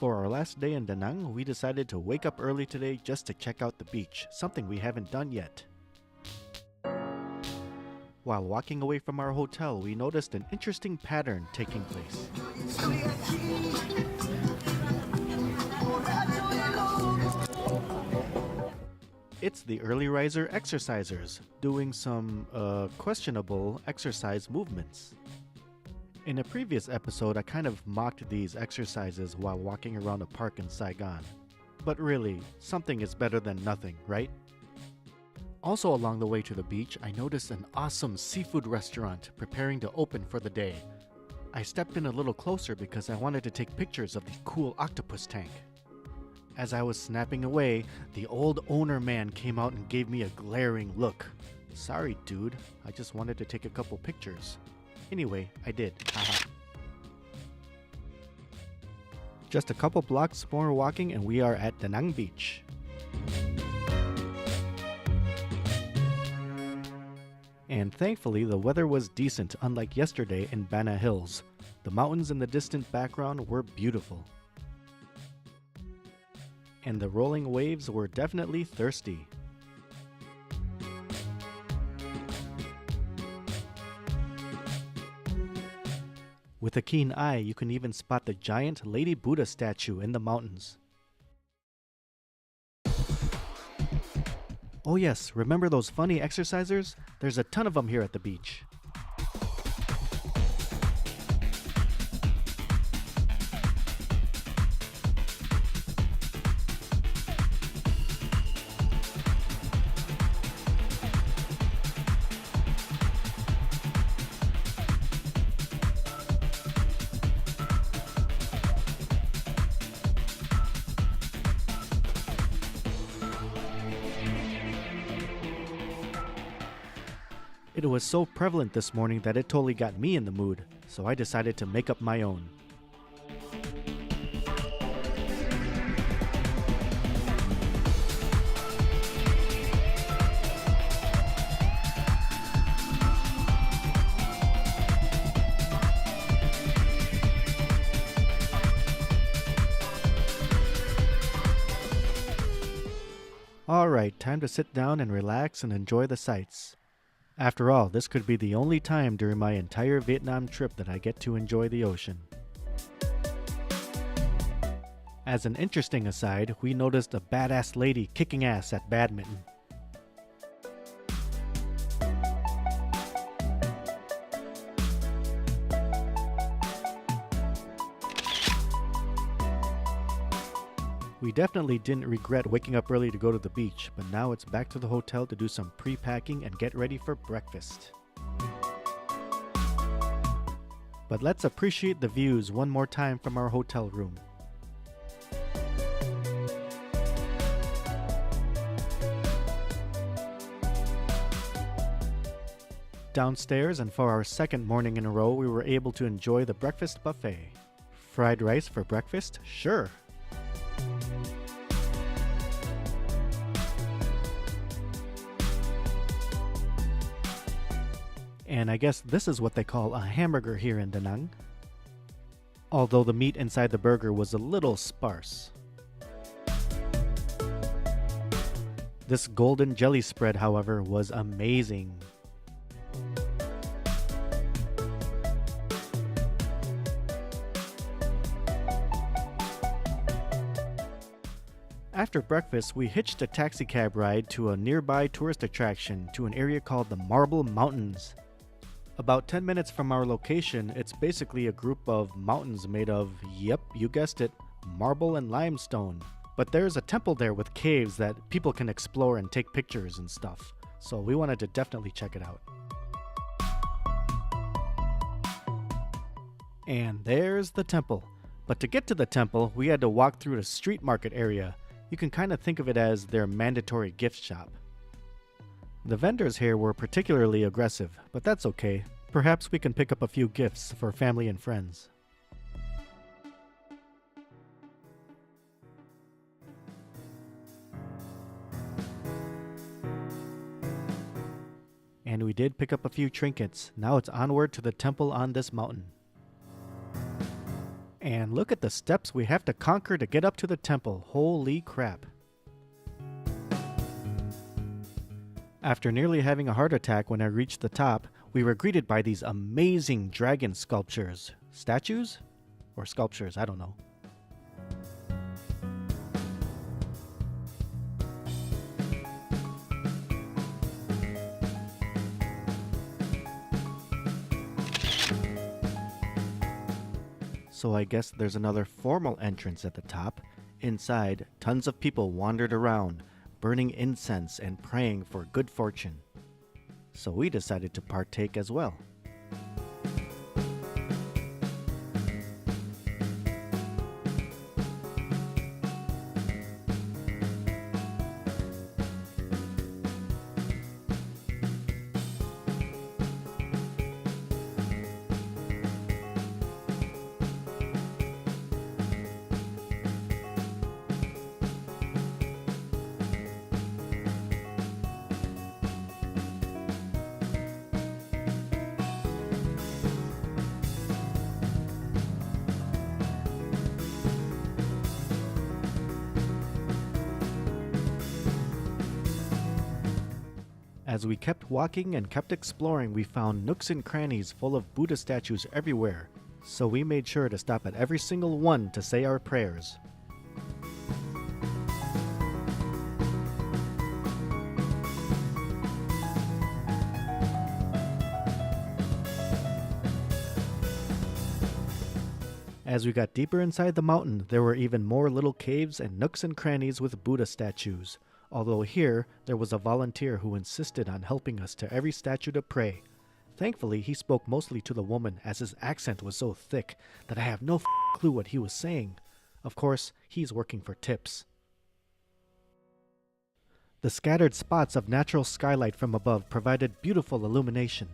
For our last day in DaNang, we decided to wake up early today just to check out the beach, something we haven't done yet. While walking away from our hotel, we noticed an interesting pattern taking place. It's the early riser exercisers doing some questionable exercise movements. In a previous episode, I kind of mocked these exercises while walking around a park in Saigon. But really, something is better than nothing, right? Also along the way to the beach, I noticed an awesome seafood restaurant preparing to open for the day. I stepped in a little closer because I wanted to take pictures of the cool octopus tank. As I was snapping away, the old owner man came out and gave me a glaring look. Sorry, dude, I just wanted to take a couple pictures. Anyway, I did. Haha. Just a couple blocks more walking and we are at DaNang Beach. And thankfully, the weather was decent, unlike yesterday in Bana Hills. The mountains in the distant background were beautiful. And the rolling waves were definitely thirsty. With a keen eye, you can even spot the giant Lady Buddha statue in the mountains. Oh yes, remember those funny exercisers? There's a ton of them here at the beach. It was so prevalent this morning that it totally got me in the mood, so I decided to make up my own. Alright, time to sit down and relax and enjoy the sights. After all, this could be the only time during my entire Vietnam trip that I get to enjoy the ocean. As an interesting aside, we noticed a badass lady kicking ass at badminton. We definitely didn't regret waking up early to go to the beach, but now it's back to the hotel to do some pre-packing and get ready for breakfast. But let's appreciate the views one more time from our hotel room. Downstairs, and for our second morning in a row, we were able to enjoy the breakfast buffet. Fried rice for breakfast? Sure. And I guess this is what they call a hamburger here in DaNang. Although the meat inside the burger was a little sparse. This golden jelly spread, however, was amazing. After breakfast, we hitched a taxicab ride to a nearby tourist attraction to an area called the Marble Mountains. About 10 minutes from our location, it's basically a group of mountains made of, yep, you guessed it, marble and limestone. But there's a temple there with caves that people can explore and take pictures and stuff. So we wanted to definitely check it out. And there's the temple. But to get to the temple, we had to walk through the street market area. You can kind of think of it as their mandatory gift shop. The vendors here were particularly aggressive, but that's okay. Perhaps we can pick up a few gifts for family and friends. And we did pick up a few trinkets. Now it's onward to the temple on this mountain. And look at the steps we have to conquer to get up to the temple. Holy crap. After nearly having a heart attack when I reached the top, we were greeted by these amazing dragon sculptures. Statues? Or sculptures, I don't know. So I guess there's another formal entrance at the top. Inside, tons of people wandered around, burning incense and praying for good fortune. So we decided to partake as well. As we kept walking and kept exploring, we found nooks and crannies full of Buddha statues everywhere, so we made sure to stop at every single one to say our prayers. As we got deeper inside the mountain, there were even more little caves and nooks and crannies with Buddha statues. Although here, there was a volunteer who insisted on helping us to every statue to pray. Thankfully, he spoke mostly to the woman as his accent was so thick that I have no clue what he was saying. Of course, he's working for tips. The scattered spots of natural skylight from above provided beautiful illumination.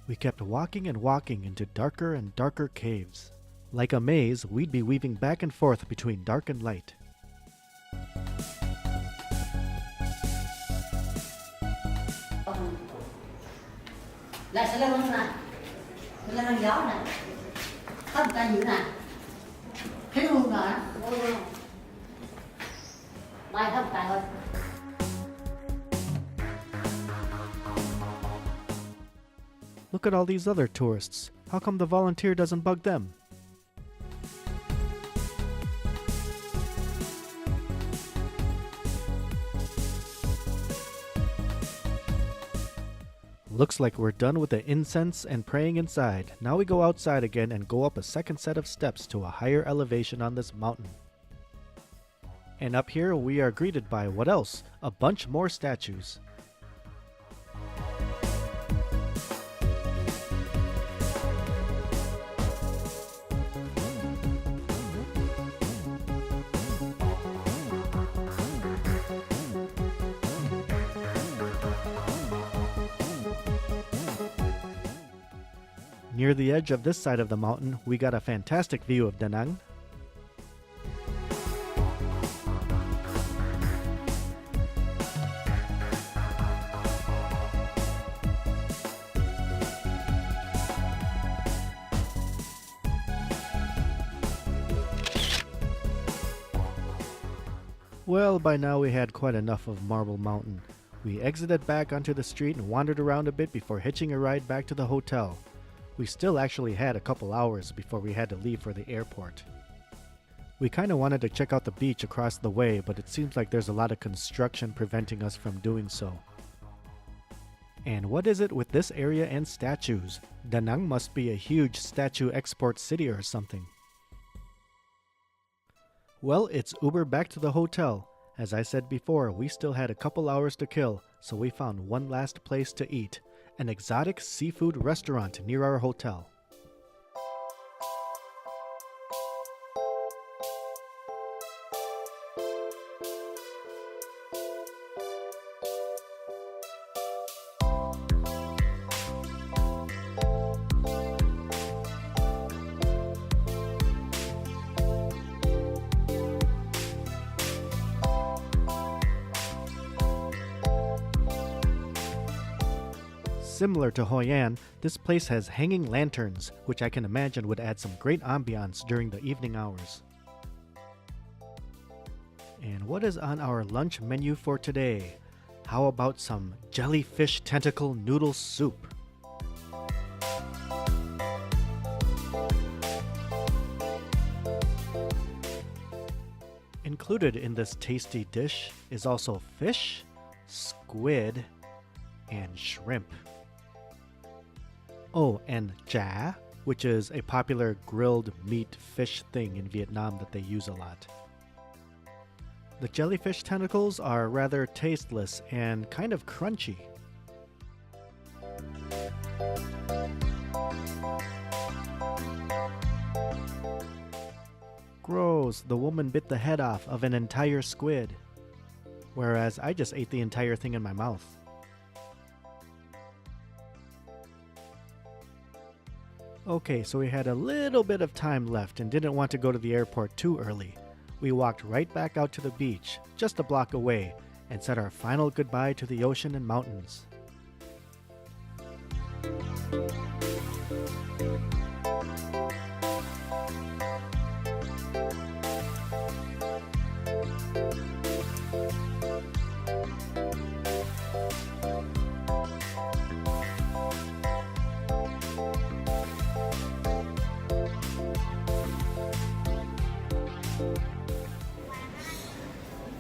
We kept walking and walking into darker and darker caves. Like a maze, we'd be weaving back and forth between dark and light. Look at all these other tourists. How come the volunteer doesn't bug them? Looks like we're done with the incense and praying inside. Now we go outside again and go up a second set of steps to a higher elevation on this mountain. And up here we are greeted by what else? A bunch more statues. Near the edge of this side of the mountain, we got a fantastic view of DaNang. Well, by now we had quite enough of Marble Mountain. We exited back onto the street and wandered around a bit before hitching a ride back to the hotel. We still actually had a couple hours before we had to leave for the airport. We kinda wanted to check out the beach across the way, but it seems like there's a lot of construction preventing us from doing so. And what is it with this area and statues? DaNang must be a huge statue export city or something. Well, it's Uber back to the hotel. As I said before, we still had a couple hours to kill, so we found one last place to eat. An exotic seafood restaurant near our hotel. Similar to Hoi An, this place has hanging lanterns, which I can imagine would add some great ambiance during the evening hours. And what is on our lunch menu for today? How about some jellyfish tentacle noodle soup? Included in this tasty dish is also fish, squid, and shrimp. Oh, and cha, which is a popular grilled meat fish thing in Vietnam that they use a lot. The jellyfish tentacles are rather tasteless and kind of crunchy. Gross, the woman bit the head off of an entire squid, whereas I just ate the entire thing in my mouth. Okay, so we had a little bit of time left and didn't want to go to the airport too early. We walked right back out to the beach, just a block away, and said our final goodbye to the ocean and mountains.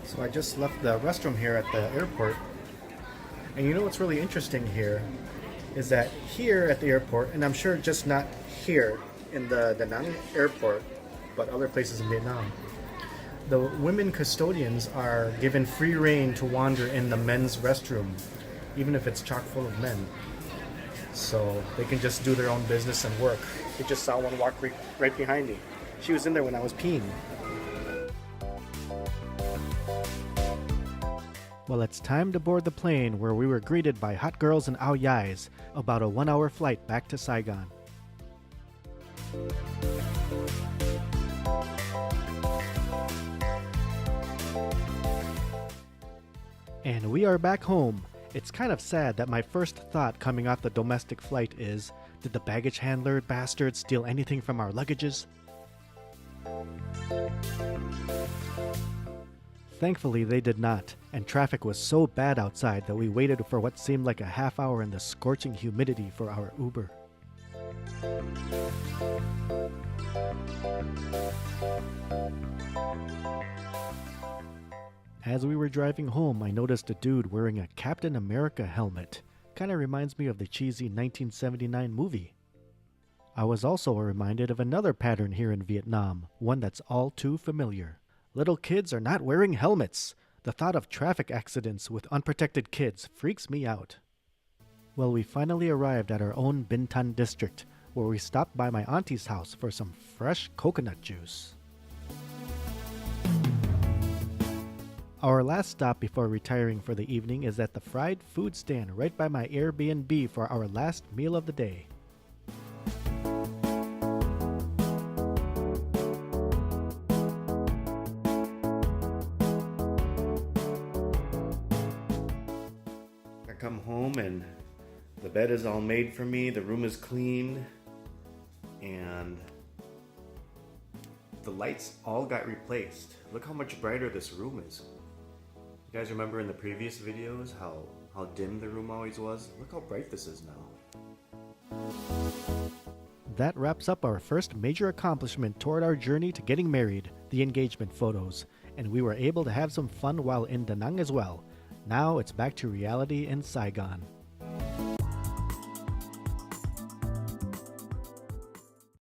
So I just left the restroom here at the airport, and you know what's really interesting here is that here at the airport, and I'm sure just not here in the DaNang airport, but other places in Vietnam, the women custodians are given free reign to wander in the men's restroom, even if it's chock full of men. So they can just do their own business and work. I just saw one walk right behind me. She was in there when I was peeing. Well, it's time to board the plane, where we were greeted by hot girls and ao dais, about a 1-hour flight back to Saigon. And we are back home. It's kind of sad that my first thought coming off the domestic flight is, did the baggage handler bastards steal anything from our luggages? Thankfully, they did not, and traffic was so bad outside that we waited for what seemed like a half hour in the scorching humidity for our Uber. As we were driving home, I noticed a dude wearing a Captain America helmet. Kinda reminds me of the cheesy 1979 movie. I was also reminded of another pattern here in Vietnam, one that's all too familiar. Little kids are not wearing helmets. The thought of traffic accidents with unprotected kids freaks me out. Well, we finally arrived at our own Bintan district, where we stopped by my auntie's house for some fresh coconut juice. Our last stop before retiring for the evening is at the fried food stand right by my Airbnb for our last meal of the day. I come home and the bed is all made for me, the room is clean, and the lights all got replaced. Look how much brighter this room is. You guys remember in the previous videos how dim the room always was? Look how bright this is now. That wraps up our first major accomplishment toward our journey to getting married, the engagement photos, and we were able to have some fun while in DaNang as well. Now it's back to reality in Saigon.